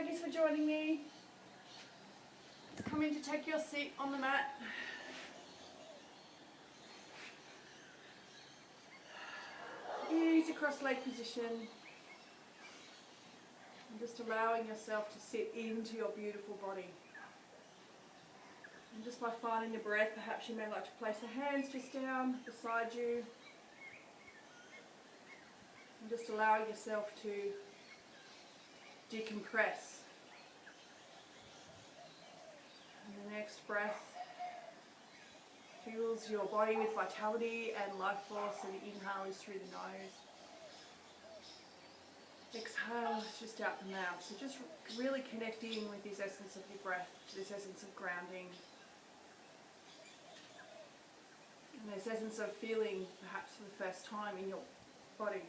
yogis for joining me. Come in to take your seat on the mat. Easy cross leg position. And just allowing yourself to sit into your beautiful body. And just by finding the breath, perhaps you may like to place the hands just down beside you. And just allow yourself to decompress. And the next breath fills your body with vitality and life force, and the inhale is through the nose. Exhale is just out the mouth. So just really connecting with this essence of your breath, this essence of grounding. And this essence of feeling perhaps for the first time in your body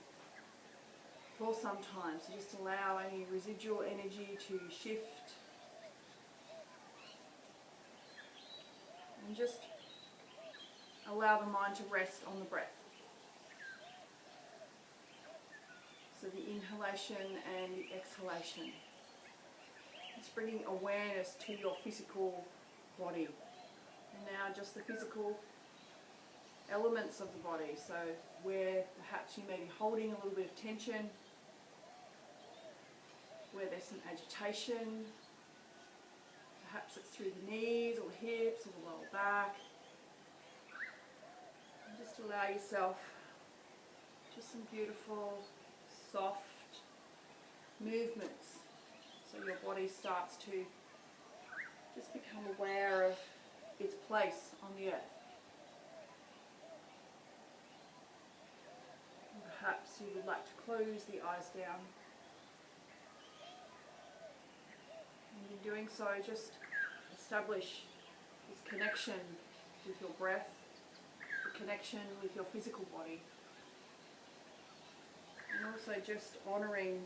for some time. So just allow any residual energy to shift. And just allow the mind to rest on the breath. So the inhalation and the exhalation. It's bringing awareness to your physical body. And now just the physical elements of the body. So where perhaps you may be holding a little bit of tension, where there's some agitation, perhaps it's through the knees or the hips or the lower back. And just allow yourself just some beautiful, soft movements, so your body starts to just become aware of its place on the earth. And perhaps you would like to close the eyes down. And in doing so, just establish this connection with your breath, the connection with your physical body. And also just honouring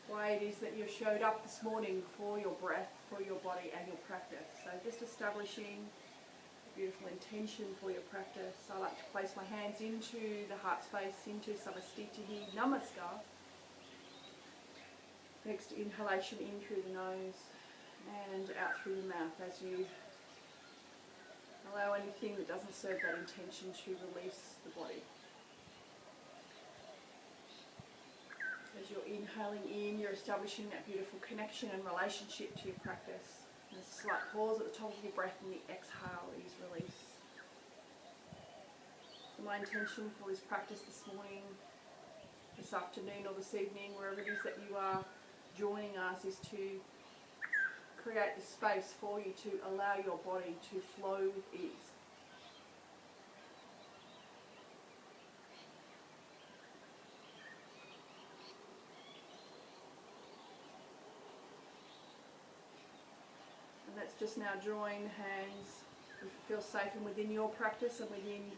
why it is that you showed up this morning for your breath, for your body and your practice. So just establishing a beautiful intention for your practice. I like to place my hands into the heart space, into Savasana, Namaskar. Next inhalation in through the nose and out through the mouth as you allow anything that doesn't serve that intention to release the body. As you're inhaling in, you're establishing that beautiful connection and relationship to your practice. And there's a slight pause at the top of your breath, and the exhale is release. So my intention for this practice this morning, this afternoon or this evening, wherever it is that you are joining us, is to create the space for you to allow your body to flow with ease. And let's just now join hands, if it feels safe and within your practice and within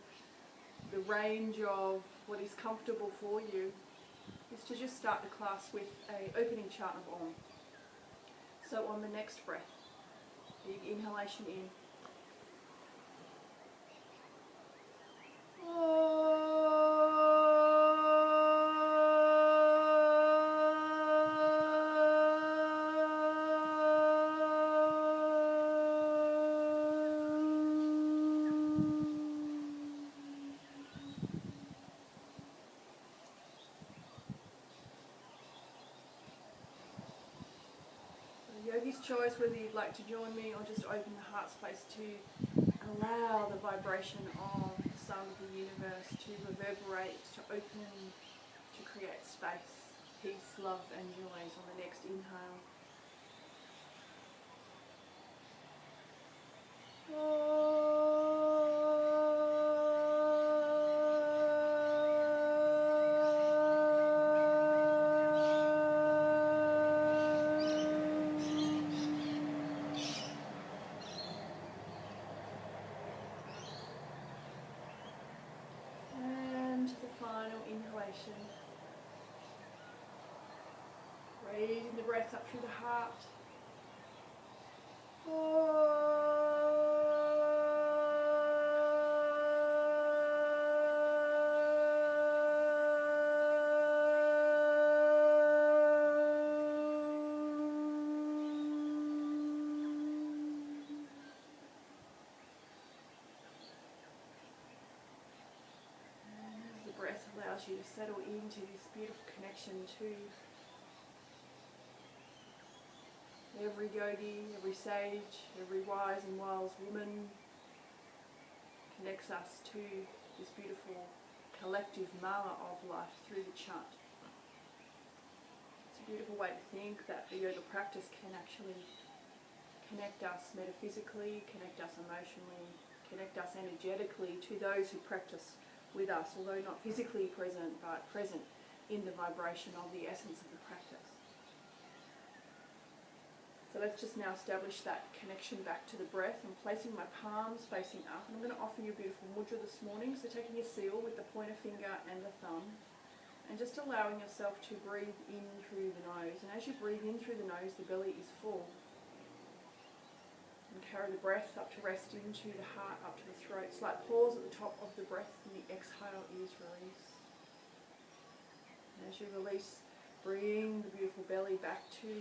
the range of what is comfortable for you, is to just start the class with an opening chant of Om. So on the next breath, big inhalation in. Yogi's choice, whether you'd like to join me or just open the heart space to allow the vibration of the sun of the universe to reverberate, to open, to create space, peace, love and joys on the next inhale. Final inhalation. Raising the breath up through the heart. allows you to settle into this beautiful connection to every yogi, every sage, every wise and wise woman. Connects us to this beautiful collective mala of life through the chant. It's a beautiful way to think that the yoga practice can actually connect us metaphysically, connect us emotionally, connect us energetically to those who practice with us, although not physically present, but present in the vibration of the essence of the practice. So let's just now establish that connection back to the breath. I'm placing my palms facing up, and I'm going to offer you a beautiful mudra this morning. So taking a seal with the pointer finger and the thumb, and just allowing yourself to breathe in through the nose. And as you breathe in through the nose, the belly is full. And carry the breath up to rest into the heart, up to the throat. Slight pause at the top of the breath, and the exhale is release. And as you release, bring the beautiful belly back to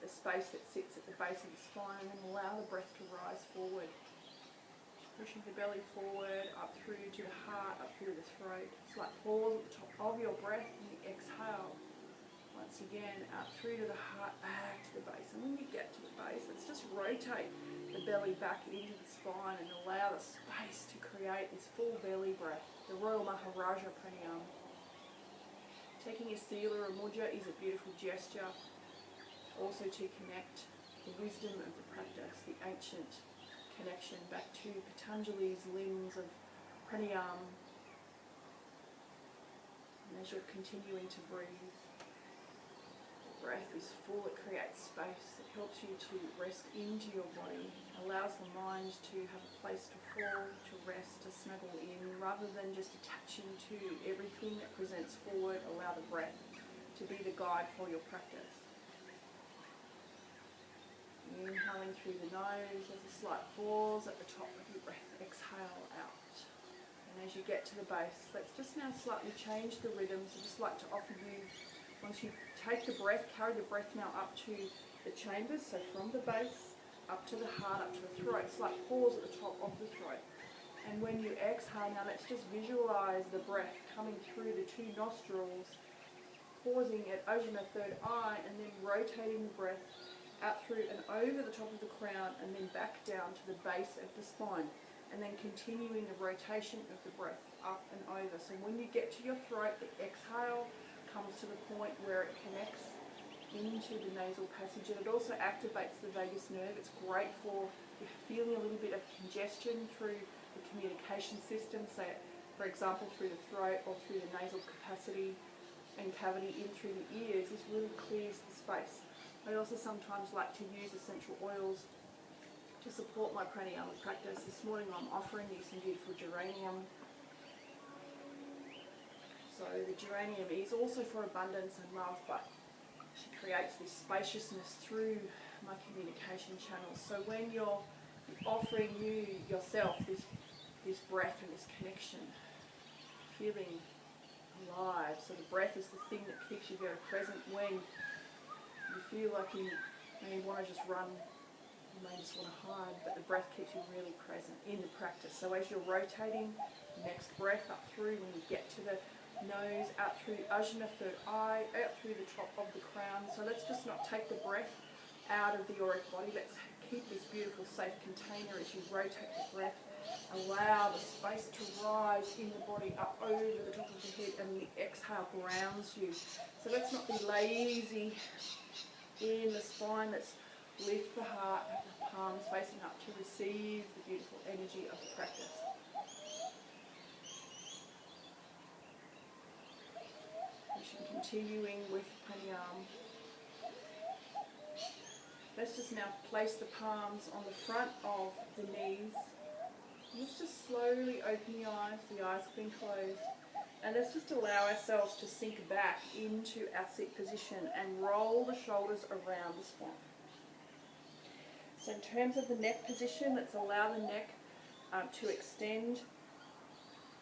the space that sits at the base of the spine, and then allow the breath to rise forward. Pushing the belly forward, up through to the heart, up through the throat. Slight pause at the top of your breath, and the exhale. Once again, out through to the heart, back to the base. And when you get to the base, let's just rotate the belly back into the spine and allow the space to create this full belly breath, the Royal Maharaja Pranayama. Taking a seal or a mudra is a beautiful gesture, also to connect the wisdom of the practice, the ancient connection back to Patanjali's limbs of pranayama. And as you're continuing to breathe, the breath is full, it creates space, it helps you to rest into your body, allows the mind to have a place to fall, to rest, to snuggle in, rather than just attaching to everything that presents forward. Allow the breath to be the guide for your practice. Inhaling through the nose, there's a slight pause at the top of your breath, exhale out. And as you get to the base, let's just now slightly change the rhythms. I'd just like to offer you, once you take the breath, carry the breath now up to the chambers, so from the base, up to the heart, up to the throat, slight pause at the top of the throat. And when you exhale now, let's just visualize the breath coming through the two nostrils, pausing at Ajna third eye, and then rotating the breath out through and over the top of the crown, and then back down to the base of the spine, and then continuing the rotation of the breath up and over. So when you get to your throat, the exhale comes to the point where it connects into the nasal passage, and it also activates the vagus nerve. It's great for if you're feeling a little bit of congestion through the communication system, say for example through the throat or through the nasal capacity and cavity in through the ears. This really clears the space. I also sometimes like to use essential oils to support my pranayama practice. This morning I'm offering you some beautiful geranium. So the geranium is also for abundance and love, but she creates this spaciousness through my communication channels. So when you're offering yourself this breath and this connection, feeling alive. So the breath is the thing that keeps you very present when you feel like you may want to just run, you may just want to hide, but the breath keeps you really present in the practice. So as you're rotating, next breath up through, when you get to the nose, out through the Ajna third eye, out through the top of the crown. So let's just not take the breath out of the auric body. Let's keep this beautiful safe container as you rotate the breath. Allow the space to rise in the body up over the top of the head, and the exhale grounds you. So let's not be lazy in the spine. Let's lift the heart, have the palms facing up to receive the beautiful energy of the practice. Continuing with pranayama. Let's just now place the palms on the front of the knees. Let's just slowly open the eyes have been closed, and let's just allow ourselves to sink back into our sit position and roll the shoulders around the spine. So in terms of the neck position, let's allow the neck to extend,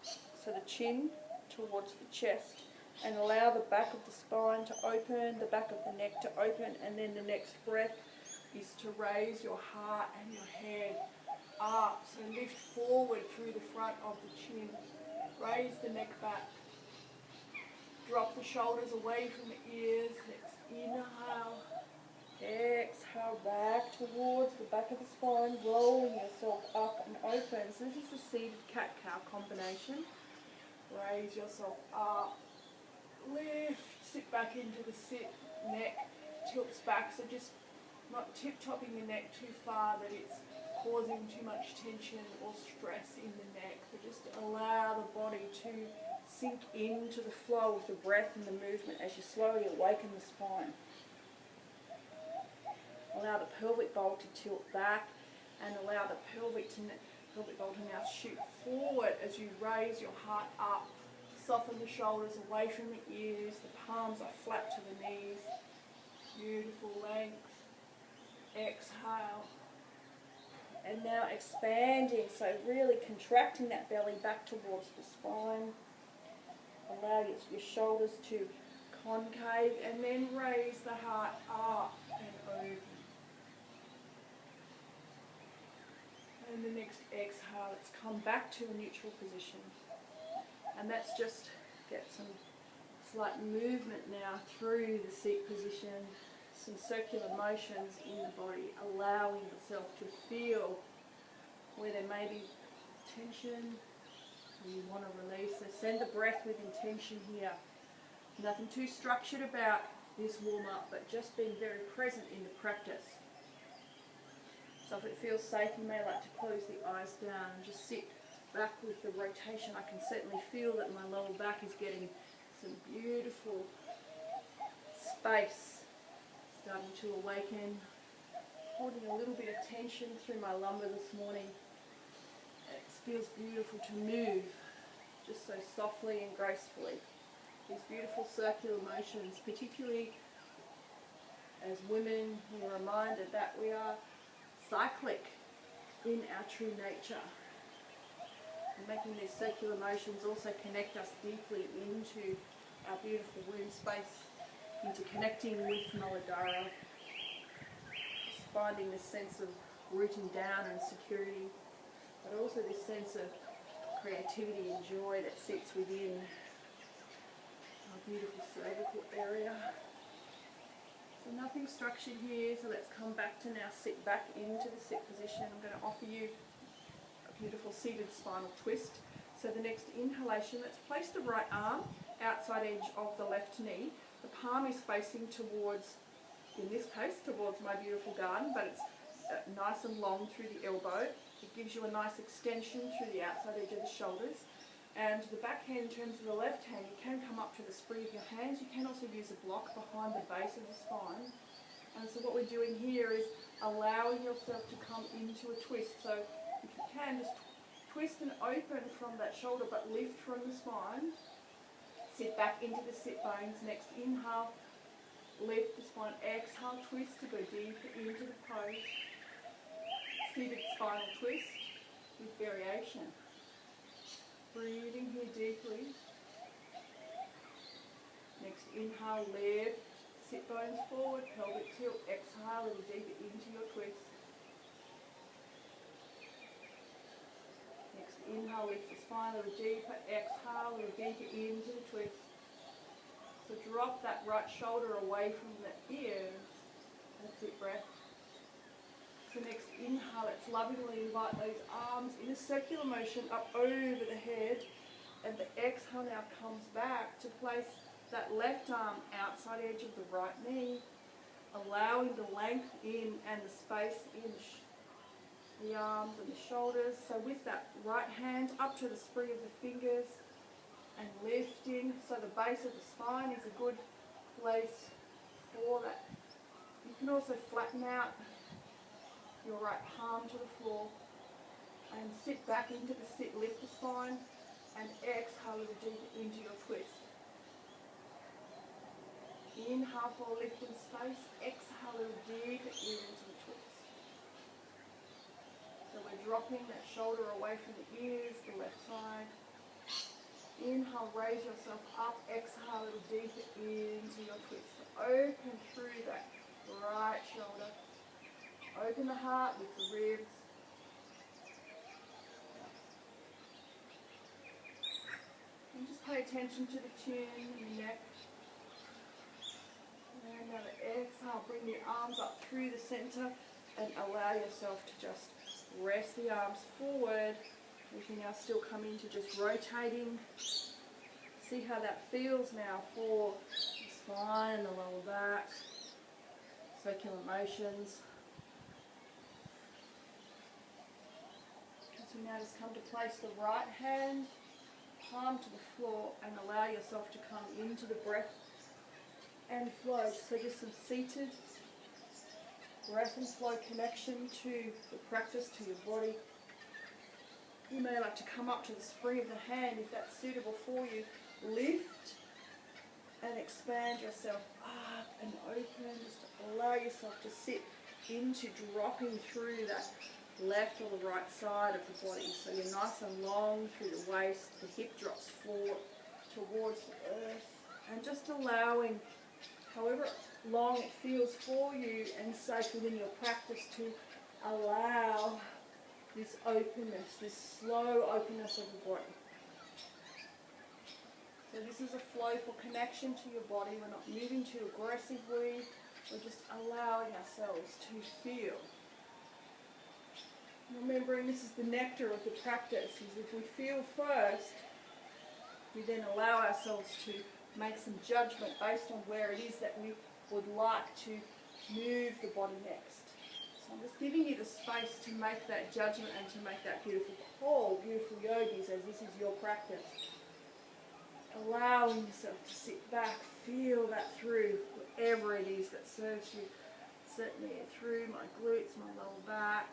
so the chin towards the chest, and allow the back of the spine to open, the back of the neck to open, and then the next breath is to raise your heart and your head up. So lift forward through the front of the chin. Raise the neck back. Drop the shoulders away from the ears. Next inhale. Exhale back towards the back of the spine, rolling yourself up and open. So this is the seated cat-cow combination. Raise yourself up, lift, sit back into the sit, neck tilts back, so just not tip-topping the neck too far that it's causing too much tension or stress in the neck, but just allow the body to sink into the flow of the breath and the movement as you slowly awaken the spine. Allow the pelvic bowl to tilt back and allow the pelvic bowl to now shoot forward as you raise your heart up. Soften the shoulders away from the ears. The palms are flat to the knees. Beautiful length. Exhale. And now expanding, so really contracting that belly back towards the spine. Allow your shoulders to concave and then raise the heart up and over. And the next exhale, let's come back to a neutral position. And that's just get some slight movement now through the seat position, some circular motions in the body, allowing yourself to feel where there may be tension you want to release. So send the breath with intention here. Nothing too structured about this warm-up, but just being very present in the practice. So if it feels safe, you may like to close the eyes down and just sit back with the rotation. I can certainly feel that my lower back is getting some beautiful space starting to awaken. Holding a little bit of tension through my lumbar this morning. It feels beautiful to move just so softly and gracefully. These beautiful circular motions, particularly as women, we are reminded that we are cyclic in our true nature. And making these circular motions also connect us deeply into our beautiful womb space, into connecting with Muladhara, just finding this sense of rooting down and security, but also this sense of creativity and joy that sits within our beautiful cervical area. So nothing structured here, so let's come back to now sit back into the sit position. I'm going to offer you a beautiful seated spinal twist. So the next inhalation, let's place the right arm outside edge of the left knee. The palm is facing towards, in this case, towards my beautiful garden, but it's nice and long through the elbow. It gives you a nice extension through the outside edge of the shoulders. And the back hand, in terms of the left hand, you can come up to the spree of your hands. You can also use a block behind the base of the spine. And so what we're doing here is allowing yourself to come into a twist. So if you can, just twist and open from that shoulder, but lift from the spine. Sit back into the sit bones. Next inhale, lift the spine. Exhale, twist to go deeper into the pose. Seated spinal twist with variation. Breathing here deeply. Next inhale, lift. Sit bones forward, pelvic tilt. Exhale, a little deeper into your twist. Next inhale, lift the spine a little deeper. Exhale, a little deeper into the twist. So drop that right shoulder away from the ears. That's it, breath. So next inhale, let's lovingly invite those arms in a circular motion up over the head. And the exhale now comes back to place that left arm outside edge of the right knee, allowing the length in and the space in the arms and the shoulders. So with that right hand up to the spree of the fingers and lifting. So the base of the spine is a good place for that. You can also flatten out your right palm to the floor and sit back into the sit. Lift the spine and exhale a little deeper into your twist. Inhale for lift in space. Exhale a little deeper into the twist. So we're dropping that shoulder away from the ears, the left side. Inhale, raise yourself up. Exhale a little deeper into your twist. Open through that right shoulder. Open the heart with the ribs. And just Pay attention to the chin and the neck. And another exhale, bring the arms up through the center and allow yourself to just rest the arms forward. We can now still come into just rotating. See how that feels now for the spine and the lower back. Circular motions. So now just come to place the right hand, palm to the floor, and allow yourself to come into the breath and flow. So just some seated breath and flow connection to the practice, to your body. You may like to come up to the spring of the hand if that's suitable for you. Lift and expand yourself up and open. Just allow yourself to sit into dropping through that left or the right side of the body. So you're nice and long through the waist. The hip drops forward towards the earth. And just allowing, however long it feels for you and safe within your practice, to allow this openness, this slow openness of the body. So this is a flow for connection to your body. We're not moving too aggressively. We're just allowing ourselves to feel. Remembering this is the nectar of the practice, is if we feel first, we then allow ourselves to make some judgment based on where it is that we would like to move the body next. So I'm just giving you the space to make that judgment and to make that beautiful call, beautiful yogis, as this is your practice. Allowing yourself to sit back, feel that through, whatever it is that serves you. Certainly through my glutes, my lower back.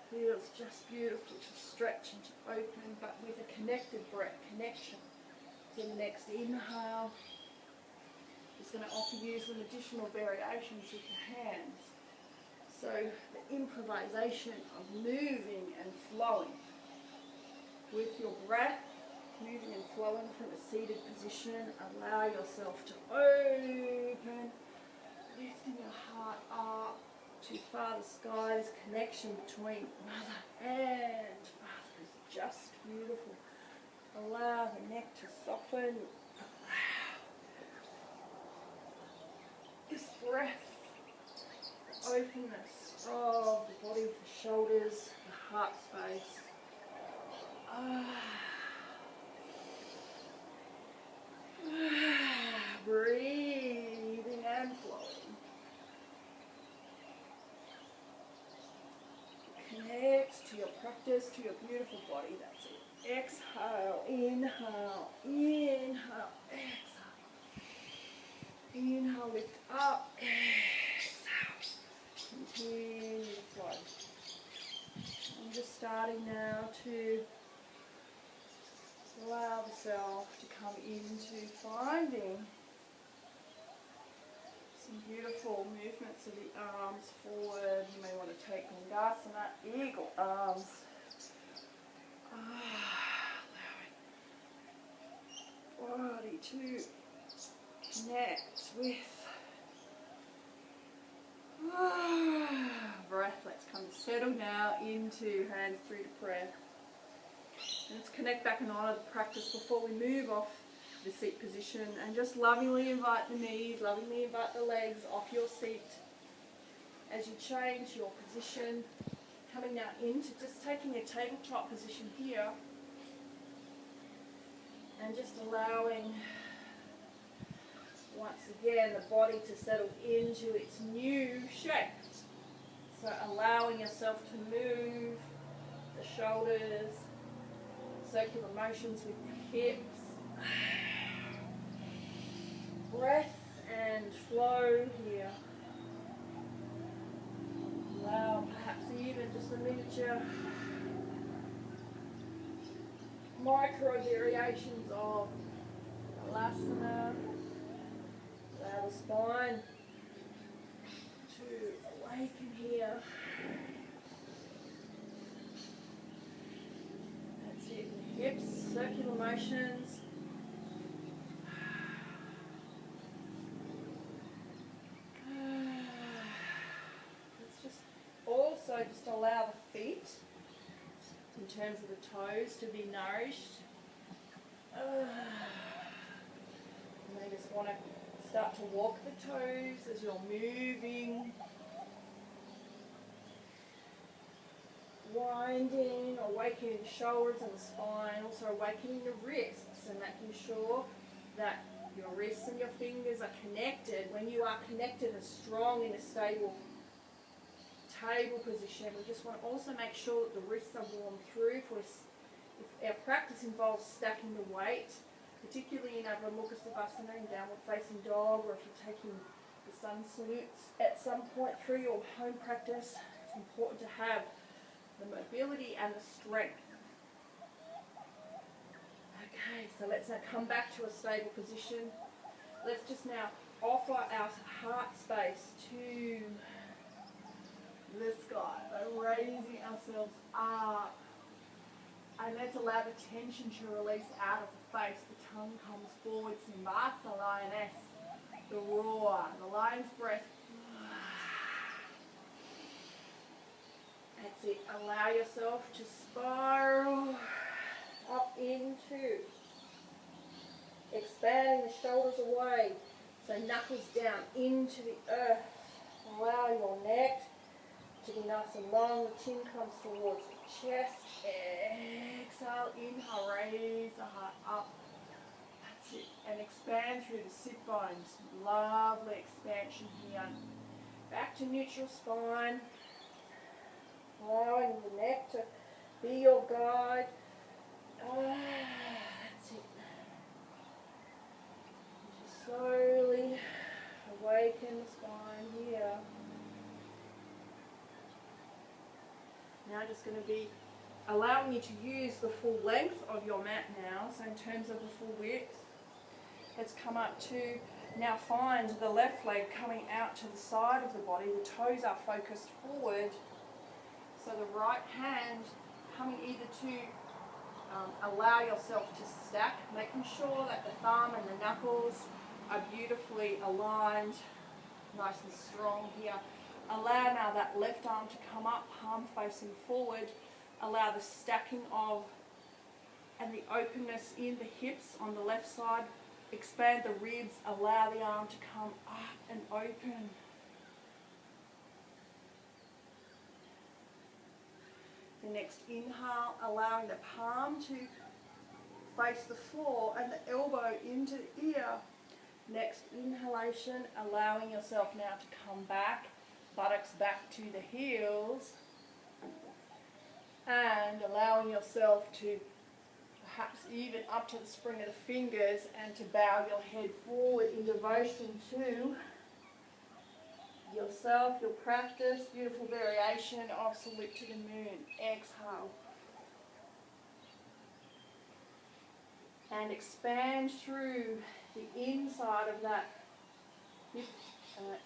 Feels just beautiful to stretch and to open, but with a connected breath, connection. So the next inhale is going to offer you some additional variations with the hands. So the improvisation of moving and flowing with your breath, moving and flowing from a seated position. Allow yourself to open, lifting your heart up to Father Sky. This connection between Mother and Father is just beautiful. Allow the neck to soften. Allow this breath, the openness of the body, the shoulders, the heart space. Breathing and flowing. Connect to your practice, to your beautiful body. That's it. Exhale, inhale, inhale, exhale. Inhale, lift up, exhale. Continue to flow. I'm just starting now to allow the self to come into finding some beautiful movements of the arms forward. You may want to take Dandasana, eagle arms. Allowing body to connect with breath. Let's come settle now into hands through to prayer. Let's connect back and honour the practice before we move off the seat position, and just lovingly invite the knees, lovingly invite the legs off your seat as you change your position, coming now into just taking a tabletop position here and just allowing once again the body to settle into its new shape. So allowing yourself to move the shoulders, circular motions with the hips, breath and flow here. Allow perhaps even just a miniature micro variations of Savasana. Allow the spine to awaken here. That's it. Hips, circular motions. Let's just also just allow the feet, in terms of the toes, to be nourished. And you just want to start to walk the toes as you're moving. Winding, awakening the shoulders and the spine, also awakening the wrists and making sure that your wrists and your fingers are connected. When you are connected and strong in a stable table position, we just want to also make sure that the wrists are worn through. If our practice involves stacking the weight, particularly in Mukha Savasana in downward facing dog, or if you're taking the sun salutes at some point through your home practice, it's important to have the mobility and the strength. Okay, so let's now come back to a stable position. Let's just now offer our heart space to the sky by raising ourselves up. And let's allow the tension to release out of the face. The tongue comes forward, Simbasa, lioness, the roar, the lion's breath. That's it. Allow yourself to spiral up into expanding the shoulders away. So knuckles down into the earth. Allow your neck to be nice and long. The chin comes towards the chest. Exhale, inhale, raise the heart up. That's it. And expand through the sit bones. Lovely expansion here. Back to neutral spine. Allowing the neck to be your guide. That's it. Just slowly awaken the spine here. Now just going to be allowing you to use the full length of your mat now. So in terms of the full width, let's come up to now find the left leg coming out to the side of the body. The toes are focused forward. So the right hand coming either to allow yourself to stack, making sure that the thumb and the knuckles are beautifully aligned, nice and strong here. Allow now that left arm to come up, palm facing forward. Allow the stacking of and the openness in the hips on the left side. Expand the ribs, allow the arm to come up and open. The next inhale, allowing the palm to face the floor and the elbow into the ear. Next inhalation, allowing yourself now to come back, buttocks back to the heels, and allowing yourself to perhaps even up to the spring of the fingers and to bow your head forward in devotion to yourself, your practice. Beautiful variation of salute to the moon. Exhale. And expand through the inside of that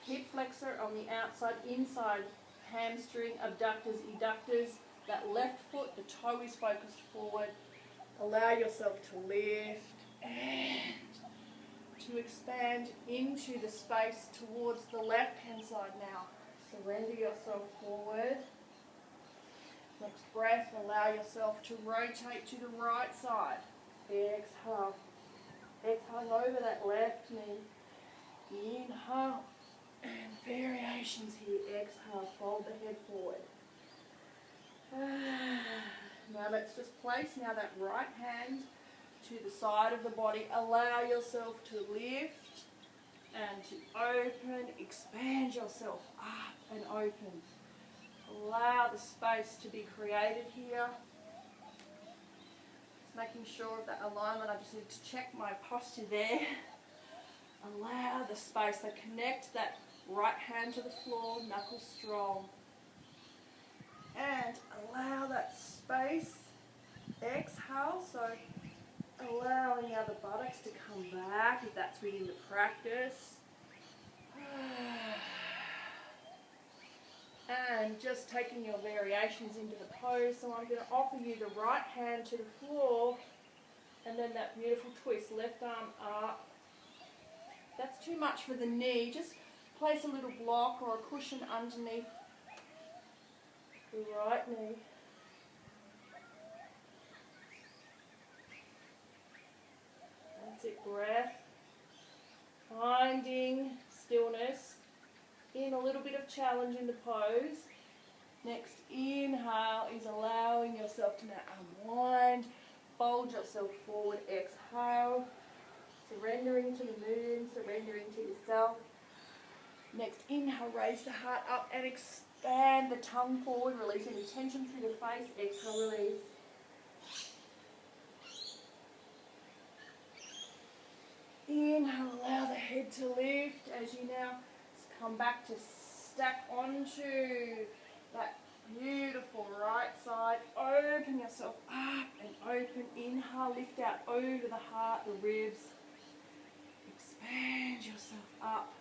hip flexor on the outside, inside hamstring, abductors, adductors. That left foot, the toe is focused forward. Allow yourself to lift and to expand into the space towards the left-hand side now. Surrender yourself forward. Next breath, allow yourself to rotate to the right side. Exhale. Exhale over that left knee. Inhale. And variations here. Exhale, fold the head forward. Now let's just place now that right hand to the side of the body. Allow yourself to lift and to open. Expand yourself up and open. Allow the space to be created here. Just making sure of that alignment. I just need to check my posture there. Allow the space. So connect that right hand to the floor, knuckles strong. And allow that space. Exhale, so allowing now the buttocks to come back if that's within the practice. And just taking your variations into the pose. So I'm going to offer you the right hand to the floor and then that beautiful twist, left arm up. If that's too much for the knee, just place a little block or a cushion underneath the right knee. breath, finding stillness in a little bit of challenge in the pose. Next inhale is allowing yourself to now unwind, fold yourself forward, exhale, surrendering to the moon, surrendering to yourself. Next inhale, raise the heart up and expand the tongue forward, releasing the tension through the face, exhale, release. Inhale, allow the head to lift as you now come back to stack onto that beautiful right side. Open yourself up and open. Inhale, lift out over the heart, the ribs. Expand yourself up.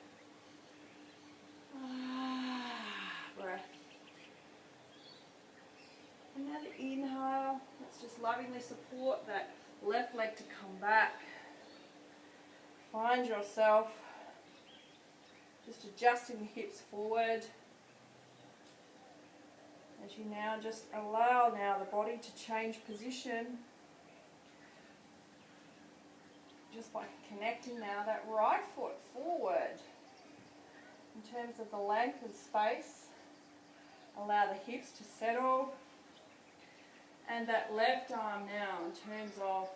Breath. Another inhale. Let's just lovingly support that left leg to come back. Find yourself just adjusting the hips forward as you now just allow now the body to change position just by connecting now that right foot forward in terms of the length and space. Allow the hips to settle, and that left arm now in terms of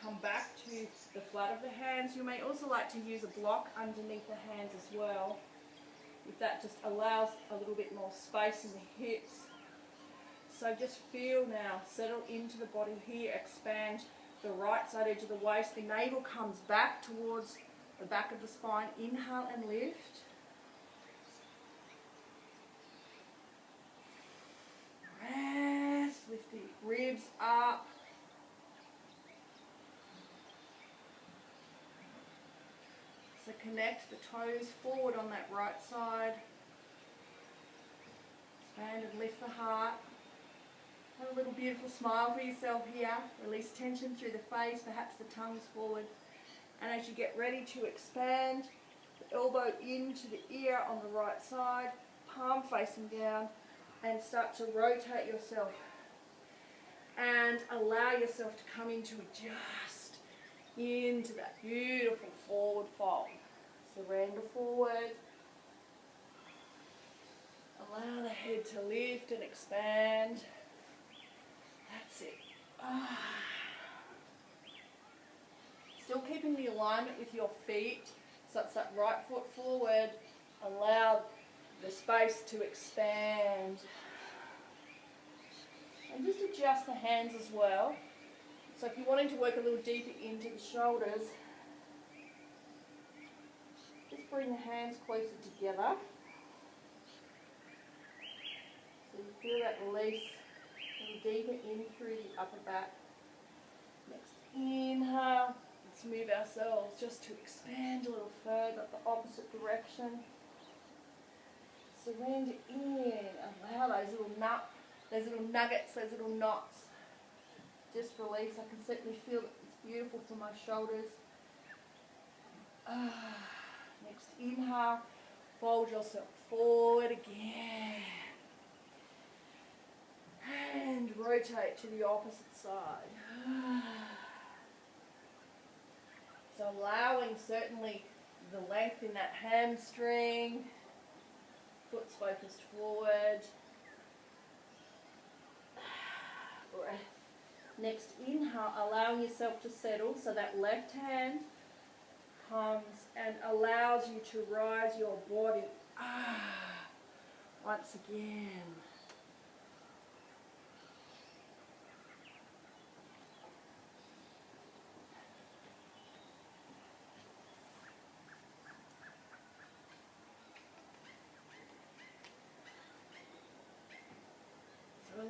come back to the flat of the hands. You may also like to use a block underneath the hands as well, if that just allows a little bit more space in the hips. So just feel now, settle into the body here, expand the right side edge of the waist. The navel comes back towards the back of the spine. Inhale and lift. Breath, lift the ribs up. So connect the toes forward on that right side. Expand and lift the heart. Have a little beautiful smile for yourself here. Release tension through the face, perhaps the tongue's forward. And as you get ready to expand, the elbow into the ear on the right side, palm facing down, and start to rotate yourself. And allow yourself to come into adjust into that beautiful forward fold. Surrender forward. Allow the head to lift and expand. That's it. Still keeping the alignment with your feet, so it's that right foot forward. Allow the space to expand. And just adjust the hands as well. So if you're wanting to work a little deeper into the shoulders, just bring the hands closer together. So you feel that release and deeper in through the upper back. Next inhale. Let's move ourselves just to expand a little further the opposite direction. Surrender in. Allow those little nuggets, those little knots. Just release. I can certainly feel that it's beautiful for my shoulders. Next inhale. Fold yourself forward again. And rotate to the opposite side. So allowing certainly the length in that hamstring. Foot's focused forward. Breath. Next inhale, allowing yourself to settle, so that left hand comes and allows you to rise your body once again.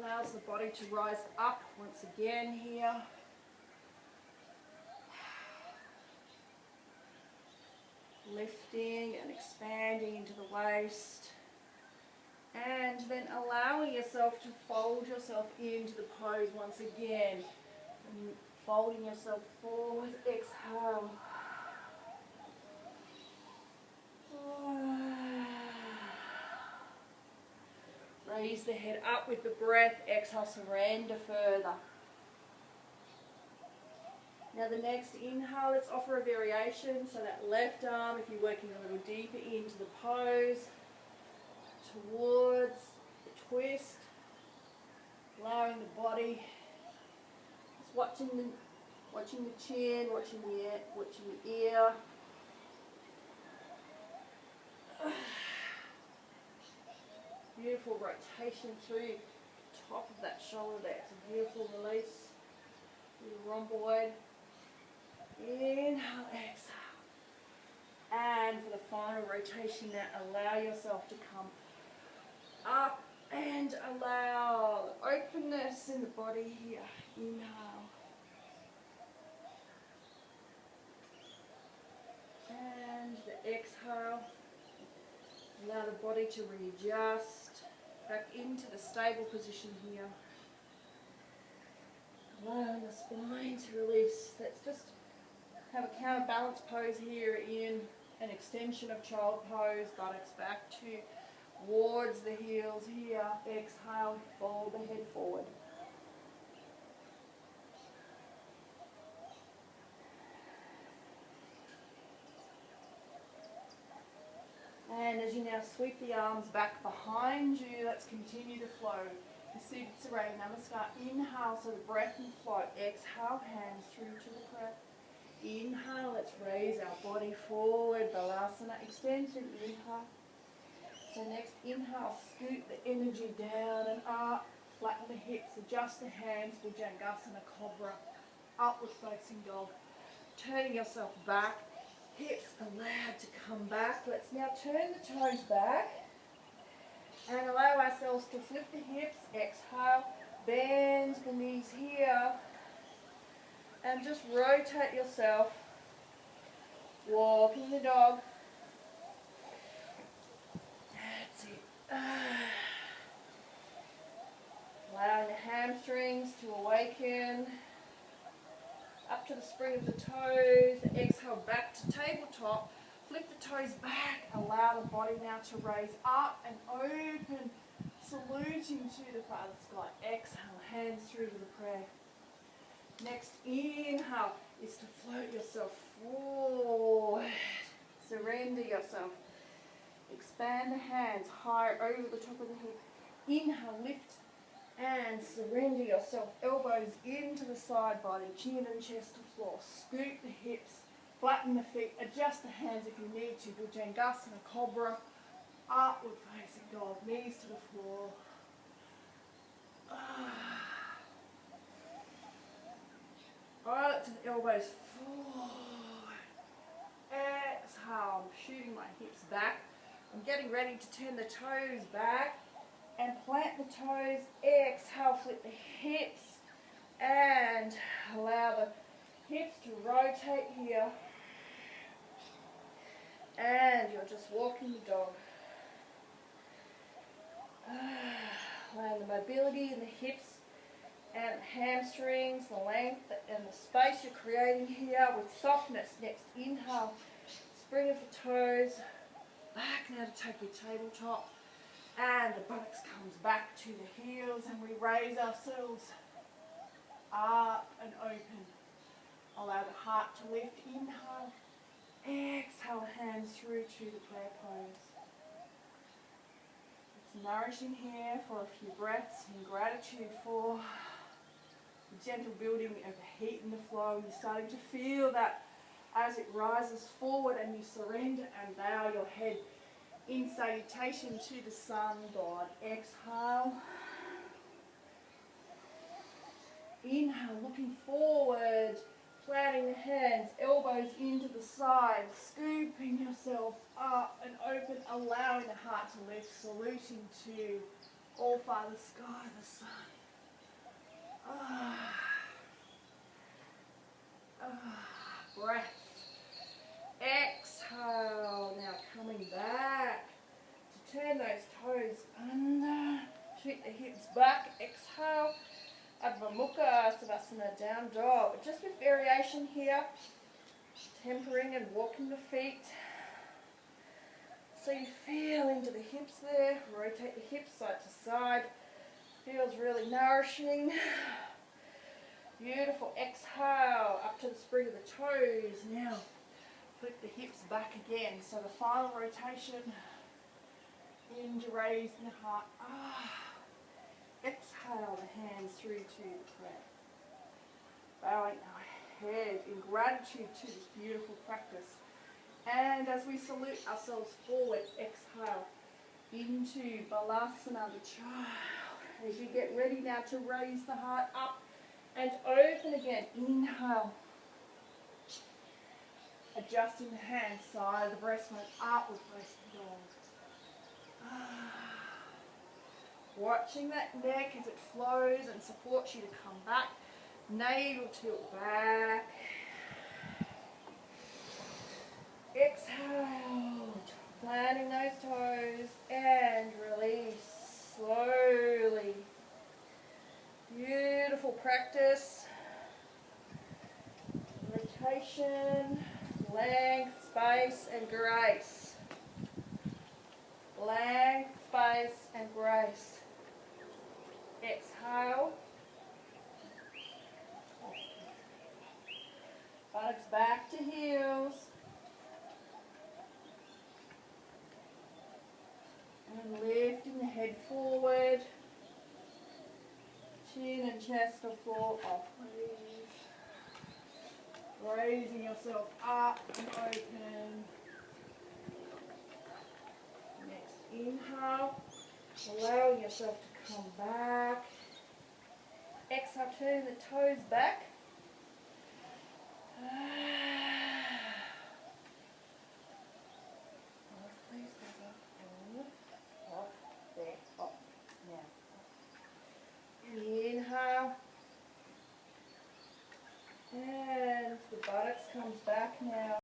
Allows the body to rise up once again here. Lifting and expanding into the waist. And then allowing yourself to fold yourself into the pose once again. And folding yourself forward, exhale. Raise the head up with the breath. Exhale, surrender further. Now the next inhale, let's offer a variation. So that left arm, if you're working a little deeper into the pose, towards the twist, allowing the body, just watching the chin, watching the ear. Beautiful rotation through the top of that shoulder there. It's a beautiful release. Your rhomboid. Inhale, exhale. And for the final rotation now, allow yourself to come up and allow the openness in the body here. Inhale. And the exhale. Allow the body to readjust back into the stable position here. Allowing the spine to release. Let's just have a counterbalance pose here in an extension of child pose. Buttocks back towards the heels here. Exhale, fold the head forward. And as you now sweep the arms back behind you, let's continue to flow. Seated Saray Namaskar. Inhale, so the breath and flow. Exhale, hands through to the breath. Inhale, let's raise our body forward. Balasana extension. Inhale. So next, inhale, scoot the energy down and up. Flatten the hips, adjust the hands. Bhujangasana Cobra. Upward facing dog. Turning yourself back. Hips allowed to come back. Let's now turn the toes back. And allow ourselves to flip the hips, exhale, bend the knees here, and just rotate yourself, walking the dog. That's it. Allowing the hamstrings to awaken, up to the spring of the toes, exhale back to tabletop. Flip the toes back, allow the body now to raise up and open, saluting to the Father Sky. Exhale, hands through to the prayer. Next inhale is to float yourself forward. Surrender yourself. Expand the hands higher over the top of the head. Inhale, lift and surrender yourself. Elbows into the side body, chin and chest to floor. Scoop the hips. Flatten the feet, adjust the hands if you need to. Bhujangasana Cobra, upward facing dog, knees to the floor. Alright, let's the elbows forward. Exhale, I'm shooting my hips back. I'm getting ready to turn the toes back and plant the toes. Exhale, flip the hips and allow the hips to rotate here. And you're just walking the dog. Allowing the mobility in the hips and the hamstrings, the length and the space you're creating here with softness. Next, inhale, spring of the toes, back now to take your tabletop. And the buttocks comes back to the heels and we raise ourselves up and open. Allow the heart to lift. Inhale. Exhale, hands through to the prayer pose. It's nourishing here for a few breaths in gratitude for the gentle building of the heat and the flow. You're starting to feel that as it rises forward and you surrender and bow your head in salutation to the sun god. Exhale. Inhale, looking forward. Planting the hands, elbows into the side, scooping yourself up and open, allowing the heart to lift, saluting to All Father Sky, the sun. Breath. Exhale. Now coming back to turn those toes under, shoot the hips back, exhale. Adho Mukha, Savasana, down dog. Just with variation here, tempering and walking the feet. So you feel into the hips there, rotate the hips side to side. Feels really nourishing. Beautiful. Exhale, up up to the spring of the toes. Now, flip the hips back again. So the final rotation, in to raising the heart. Exhale the hands through to the prayer. Bowing our head in gratitude to this beautiful practice. And as we salute ourselves forward, exhale into Balasana, the child. As you get ready now to raise the heart up and open again, inhale. Adjusting the hands, side of the breastbone, upward facing dog. Watching that neck as it flows and supports you to come back. Navel tilt back. Exhale. Planting those toes and release slowly. Beautiful practice. Rotation, length, space and grace. Length, space and grace. Exhale. Buttocks back to heels. And lifting the head forward. Chin and chest are full of breathe. Raising yourself up and open. Next inhale. Allowing yourself to come back. Exhale, turn the toes back. Inhale. And the buttocks comes back now.